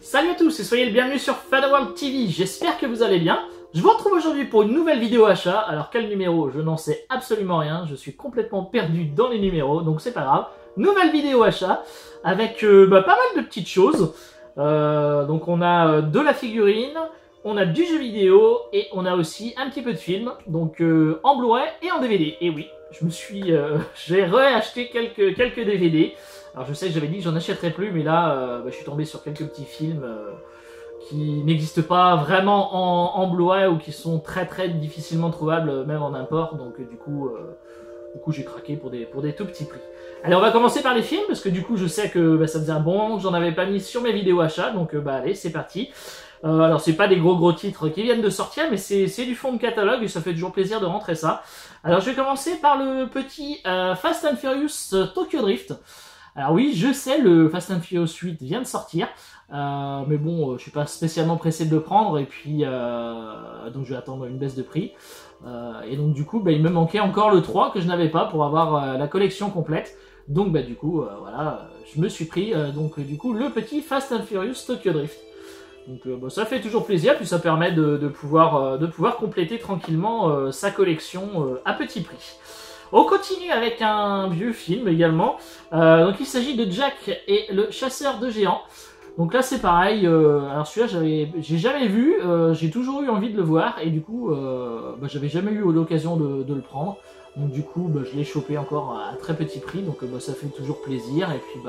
Salut à tous et soyez le bienvenu sur Fadaworld TV, j'espère que vous allez bien. Je vous retrouve aujourd'hui pour une nouvelle vidéo achat. Alors quel numéro? Je n'en sais absolument rien, je suis complètement perdu dans les numéros, donc c'est pas grave. Nouvelle vidéo achat avec pas mal de petites choses. Donc on a de la figurine, on a du jeu vidéo et on a aussi un petit peu de film, donc en Blu-ray et en DVD. Et oui, j'ai réacheté quelques DVD. Alors je sais que j'avais dit que j'en achèterais plus, mais là je suis tombé sur quelques petits films qui n'existent pas vraiment en Blu-ray ou qui sont très difficilement trouvables même en import. Donc du coup j'ai craqué pour des tout petits prix. Allez, on va commencer par les films parce que du coup je sais que ça faisait un bon moment que j'en avais pas mis sur mes vidéos achats. Donc allez, c'est parti. Alors c'est pas des gros titres qui viennent de sortir, mais c'est du fond de catalogue et ça fait toujours plaisir de rentrer ça. Alors je vais commencer par le petit Fast and Furious Tokyo Drift. Alors oui, je sais, le Fast and Furious 8 vient de sortir, mais bon, je suis pas spécialement pressé de le prendre, et puis donc je vais attendre une baisse de prix. Et donc du coup, il me manquait encore le 3 que je n'avais pas pour avoir la collection complète. Donc du coup, voilà, je me suis pris du coup le petit Fast and Furious Tokyo Drift. Donc ça fait toujours plaisir, puis ça permet de pouvoir compléter tranquillement sa collection à petit prix. On continue avec un vieux film également. Donc il s'agit de Jack et le chasseur de géants. Donc là c'est pareil. Alors celui-là j'ai jamais vu. J'ai toujours eu envie de le voir et du coup j'avais jamais eu l'occasion de le prendre. Donc du coup je l'ai chopé encore à très petit prix. Donc ça fait toujours plaisir et puis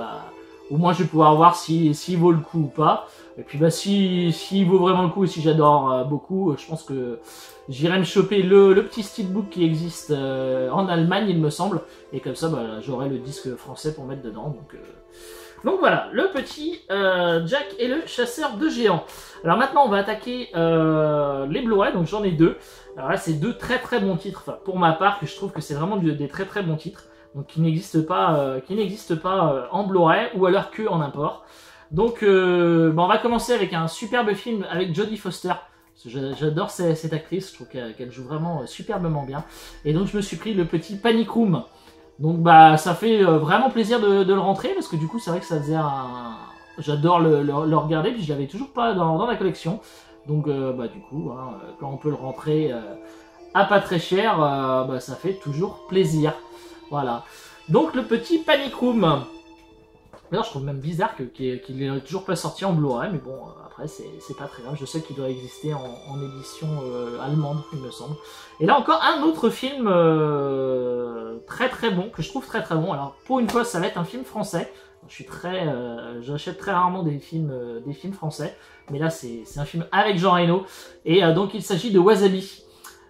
au moins je vais pouvoir voir s'il vaut le coup ou pas. Et puis s'il vaut vraiment le coup et si j'adore beaucoup, je pense que j'irai me choper le petit steelbook qui existe en Allemagne, il me semble. Et comme ça, j'aurai le disque français pour mettre dedans. Donc voilà, le petit Jack et le chasseur de géants. Alors maintenant, on va attaquer les Blu-ray. Donc j'en ai deux. Alors là, c'est deux très bons titres. Enfin, pour ma part, que je trouve que c'est vraiment des très bons titres. Donc qui n'existent pas en Blu-ray ou alors que en import. Donc on va commencer avec un superbe film avec Jodie Foster. J'adore cette actrice, je trouve qu'elle joue vraiment superbement bien. Et donc je me suis pris le petit Panic Room. Donc ça fait vraiment plaisir de le rentrer parce que du coup c'est vrai que ça faisait j'adore le regarder, puis je l'avais toujours pas dans la collection. Donc du coup, quand on peut le rentrer à pas très cher, ça fait toujours plaisir. Voilà. Donc le petit Panic Room. D'ailleurs, je trouve même bizarre qu'il n'ait toujours pas sorti en Blu-ray, mais bon, après, c'est pas très grave. Je sais qu'il doit exister en édition allemande, il me semble. Et là encore, un autre film très bon, que je trouve très bon. Alors, pour une fois, ça va être un film français. J'achète très rarement des films français, mais là, c'est un film avec Jean Reno. Et donc, il s'agit de Wasabi.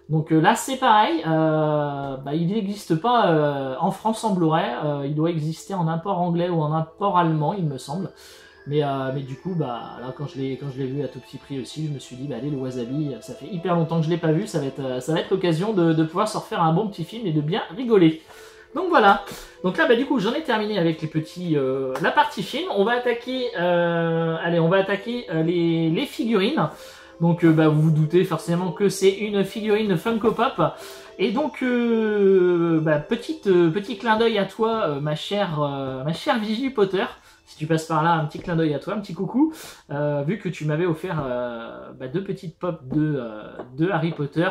Donc là c'est pareil, il n'existe pas en France en Blu-ray, il doit exister en import anglais ou en import allemand il me semble. Mais du coup là quand je l'ai vu à tout petit prix aussi, je me suis dit allez, le Wasabi, ça fait hyper longtemps que je l'ai pas vu, ça va être l'occasion de pouvoir se refaire un bon petit film et de bien rigoler. Donc voilà, donc là du coup j'en ai terminé avec la partie film. On va attaquer les figurines. Donc vous vous doutez forcément que c'est une figurine Funko Pop. Et donc petit clin d'œil à toi ma chère Vigie Potter. Si tu passes par là, un petit clin d'œil à toi, un petit coucou. Vu que tu m'avais offert deux petites pop de Harry Potter,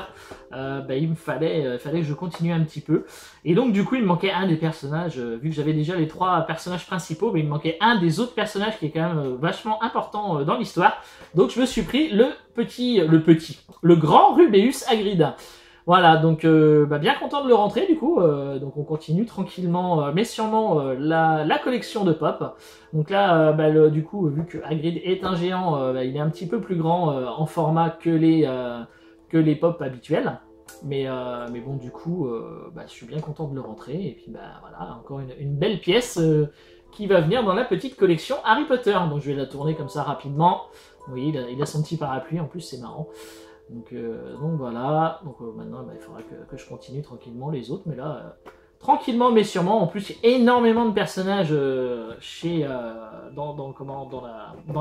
il me fallait que je continue un petit peu. Et donc du coup il me manquait un des personnages, vu que j'avais déjà les trois personnages principaux, mais il me manquait un des autres personnages qui est quand même vachement important dans l'histoire. Donc je me suis pris le grand Rubeus Hagrid. Voilà, donc bien content de le rentrer du coup. Donc on continue tranquillement, mais sûrement la collection de pop. Donc là, du coup, vu que Hagrid est un géant, il est un petit peu plus grand en format que les pop habituels. Mais bon, du coup, je suis bien content de le rentrer. Et puis voilà, encore une belle pièce qui va venir dans la petite collection Harry Potter. Donc je vais la tourner comme ça rapidement. Oui, il a son petit parapluie, en plus c'est marrant. Donc voilà, donc maintenant il faudra que je continue tranquillement les autres, mais là, tranquillement mais sûrement, en plus il y a énormément de personnages dans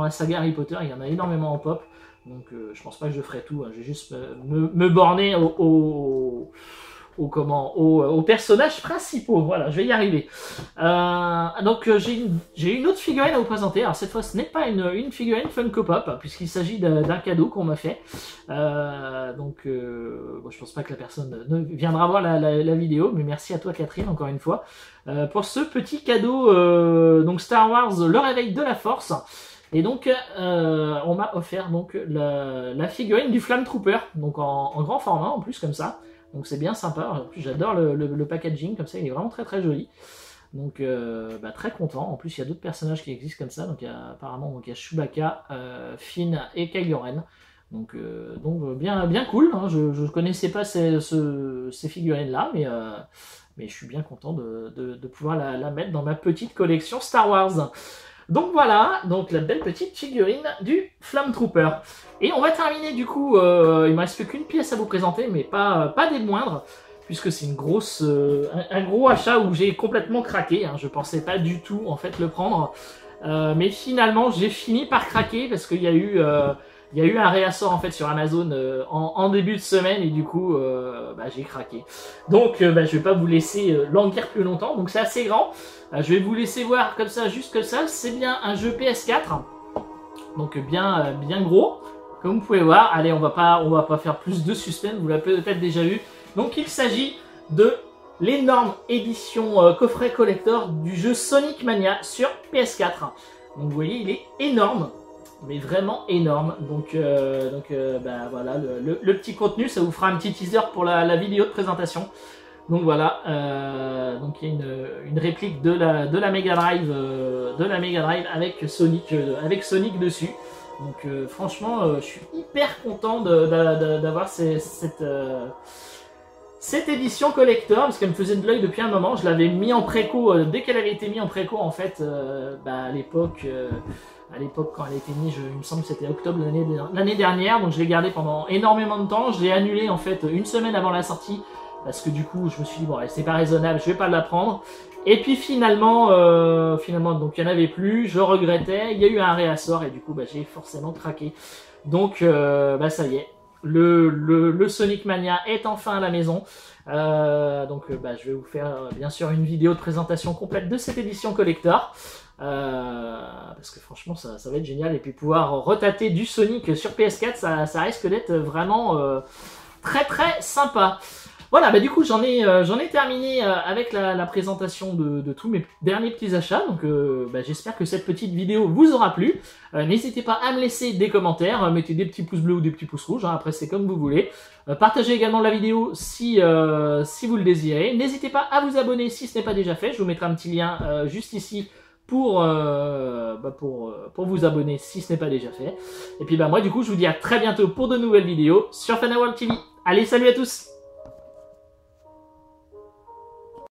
la saga Harry Potter, il y en a énormément en pop, donc je pense pas que je ferai tout, hein. Je vais juste me borner aux personnages principaux. Voilà, je vais y arriver. Donc j'ai une autre figurine à vous présenter. Alors cette fois, ce n'est pas une figurine Funko Pop, puisqu'il s'agit d'un cadeau qu'on m'a fait. Bon, je pense pas que la personne ne viendra voir la vidéo, mais merci à toi Catherine encore une fois pour ce petit cadeau. Donc Star Wars, le réveil de la Force. Et donc on m'a offert donc la figurine du Flame Trooper, donc en grand format en plus comme ça. Donc c'est bien sympa, en plus j'adore le packaging comme ça, il est vraiment très très joli. Donc très content, en plus il y a d'autres personnages qui existent comme ça, donc apparemment il y a Chewbacca, Finn et Kylo Ren. Donc bien cool, hein. Je connaissais pas ces figurines là, mais je suis bien content de pouvoir la mettre dans ma petite collection Star Wars. Donc voilà, donc la belle petite figurine du Flame Trooper. Et on va terminer du coup, il me reste plus qu'une pièce à vous présenter, mais pas des moindres, puisque c'est un gros achat où j'ai complètement craqué, hein. Je pensais pas du tout en fait le prendre, mais finalement j'ai fini par craquer parce qu'il y a eu un réassort en fait sur Amazon en début de semaine et du coup j'ai craqué. Donc je vais pas vous laisser languir plus longtemps, donc c'est assez grand. Je vais vous laisser voir comme ça, juste comme ça. C'est bien un jeu PS4, donc bien gros, comme vous pouvez voir. Allez, on va pas faire plus de suspense, vous l'avez peut-être déjà vu. Donc il s'agit de l'énorme édition coffret collector du jeu Sonic Mania sur PS4. Donc vous voyez, il est énorme, mais vraiment énorme. Donc voilà, le petit contenu, ça vous fera un petit teaser pour la vidéo de présentation. Donc voilà, donc il y a une réplique de la Mega Drive, avec Sonic dessus. Donc franchement, je suis hyper content d'avoir cette édition collector, parce qu'elle me faisait de l'œil depuis un moment. Je l'avais mis en préco dès qu'elle avait été mise en préco en fait, à l'époque quand elle a été mise, il me semble que c'était octobre l'année dernière, donc je l'ai gardé pendant énormément de temps. Je l'ai annulé en fait une semaine avant la sortie, parce que du coup je me suis dit bon c'est pas raisonnable, je vais pas la prendre. Et puis finalement donc il n'y en avait plus, je regrettais, il y a eu un réassort et du coup j'ai forcément craqué. Donc ça y est, le Sonic Mania est enfin à la maison. Je vais vous faire bien sûr une vidéo de présentation complète de cette édition collector. Parce que franchement ça va être génial, et puis pouvoir retâter du Sonic sur PS4, ça risque d'être vraiment très très sympa. Voilà, du coup j'en ai terminé avec la présentation de tous mes derniers petits achats. Donc j'espère que cette petite vidéo vous aura plu. N'hésitez pas à me laisser des commentaires, mettez des petits pouces bleus ou des petits pouces rouges, hein, après c'est comme vous voulez. Partagez également la vidéo si vous le désirez. N'hésitez pas à vous abonner si ce n'est pas déjà fait, je vous mettrai un petit lien juste ici pour vous abonner si ce n'est pas déjà fait. Et puis moi du coup je vous dis à très bientôt pour de nouvelles vidéos sur Fana World TV. Allez, salut à tous!